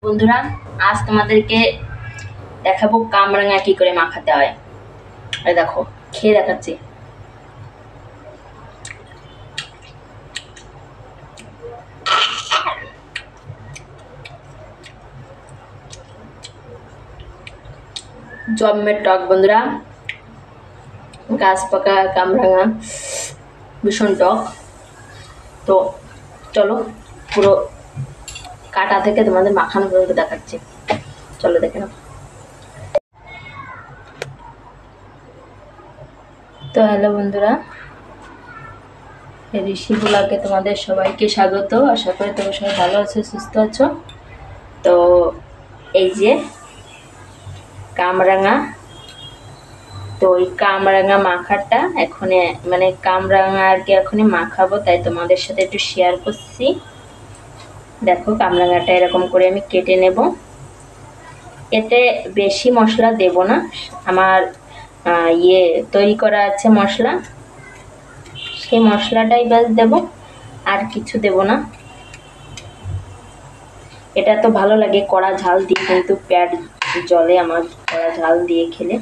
বন্ধুরা, আজ তোমাদেরকে দেখাবো কামরাঙা কি করে মাখাতে হয়। এই দেখো, খেয়ে দেখাচ্ছি। জম্মের টক বন্ধুরা, গাছ পাকা কামরাঙা ভীষণ টক। তো চলো পুরো কাটা থেকে তোমাদের মাখানো পর্যন্ত দেখাচ্ছি, চলো দেখে নাও। তো হ্যালো বন্ধুরা, ঋষি ব্লগে তোমাদের সবাইকে স্বাগত। আশা করি তোমরা সবাই ভালো আছো, সুস্থ আছো। তো এই যে কামরাঙা, তো ওই কামরাঙা মাখাটা এখন মানে কামরাঙা আর কি এখন মাখাবো, তাই তোমাদের সাথে একটু শেয়ার করছি। দেখো কামরাঙাটা এরকম করে আমি কেটে নেব। এতে বেশি মশলা দেব না, আমার তৈরি করা আছে মশলা, সেই মশলাটাই ব্যাস দেব, আর কিছু দেব না। এটা তো ভালো লাগে কড়া ঝাল দিয়ে, কিন্তু পেট জলে আমার কড়া ঝাল দিয়ে খেলে।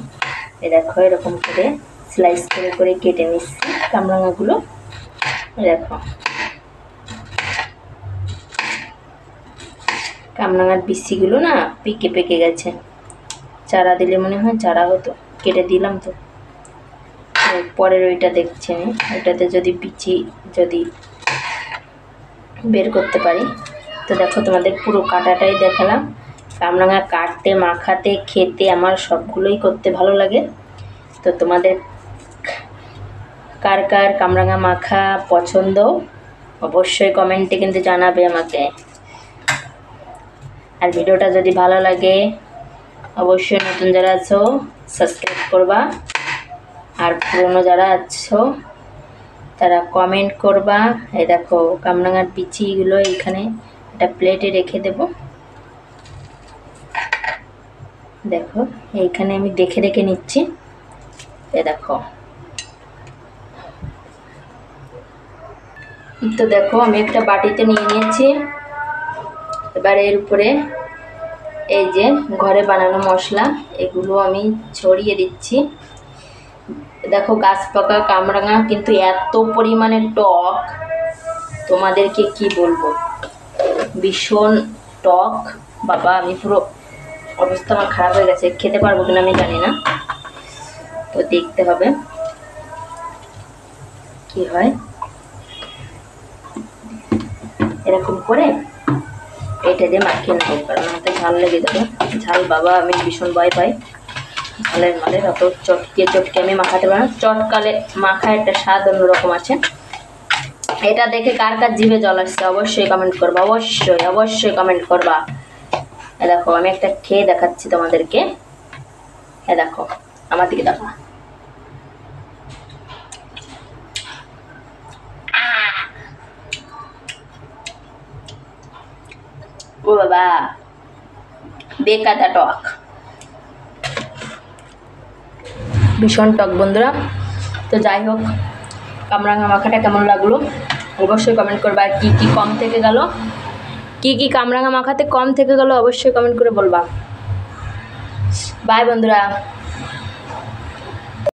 দেখো এরকম করে স্লাইস করে করে কেটে নিচ্ছি কামরাঙাগুলো। দেখো কামরাঙার বিচিগুলো না পেকে পেকে গেছে, চারা দিলে মনে হয় চারা হতো, কেটে দিলাম। তো পরের ওইটা দেখছি আমি, ওইটাতে যদি বিচি যদি বের করতে পারি। তো দেখো তোমাদের পুরো কাটাটাই দেখালাম। কামরাঙা কাটতে, মাখাতে, খেতে আমার সবগুলোই করতে ভালো লাগে। তো তোমাদের কার কার কামরাঙা মাখা পছন্দ অবশ্যই কমেন্টে কিন্তু জানাবে আমাকে। আর ভিডিওটা যদি ভালো লাগে অবশ্যই নতুন যারা আছো সাবস্ক্রাইব করবা, আর পুরনো যারা আছো তারা কমেন্ট করবা। এই দেখো কামরাঙার বিচিগুলো এখানে একটা প্লেটে রেখে দেব। দেখো এইখানে আমি দেখে রেখে নিচ্ছি। দেখো তো দেখো আমি একটা বাটিতে নিয়ে নিয়েছি। এবার এর উপরে এই যে ঘরে বানানো মশলা, এগুলো আমি ছড়িয়ে দিচ্ছি। দেখো গাছ পাকা কামরাঙা কিন্তু এত পরিমাণে টক, তোমাদেরকে কি বলবো, ভীষণ টক। বাবা আমি পুরো অবস্থা আমার খারাপ হয়ে গেছে, খেতে পারবো কিনা আমি জানি না, তো দেখতে হবে কি হয়। এরকম করে এটা দিয়ে মাখিয়ে নেবো, কারণ আমাকে ঝাল লেগে যাবে। ঝাল বাবা আমি ভীষণ ভয় পাই, ঝালের মালের অত চটকে চটকে আমি মাখাতে পারি না। চটকালে মাখা একটা স্বাদ অন্যরকম আছে। এটা দেখে কার কার জিভে জল আসছে অবশ্যই কমেন্ট করবা, অবশ্যই অবশ্যই কমেন্ট করবা। দেখো আমি একটা খেয়ে দেখাচ্ছি তোমাদেরকে। দেখো আমার দিকে দেখো, ও বাবা বেকাদা টক, ভীষণ টক বন্ধুরা। তো যাই হোক, কামরাঙা মাখাটা কেমন লাগলো অবশ্যই কমেন্ট করবা। আর কি কি কম থেকে গেল, কি কি কামরাঙা মাখাতে কম থেকে গেল অবশ্যই কমেন্ট করে বলবা। বাই বন্ধুরা।